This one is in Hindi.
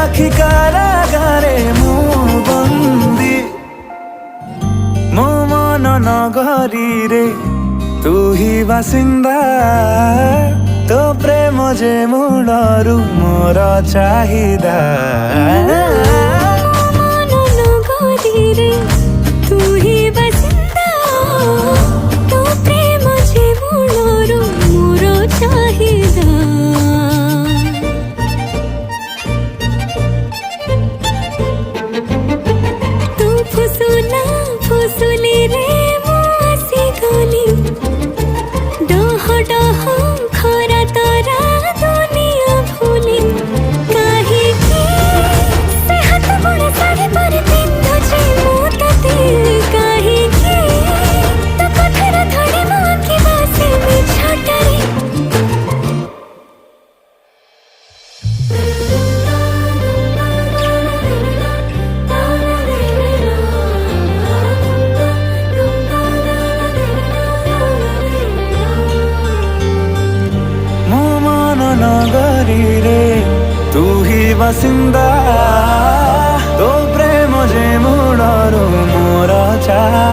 आखि कारागारे मु बंदी मो मन नगरी रे तू ही बासिंदा तो प्रेम जे मूलरू मोर चाहिदा नगरी रे तू ही बासिंदा तो प्रेम जे मूलरू मोर चाहिदा।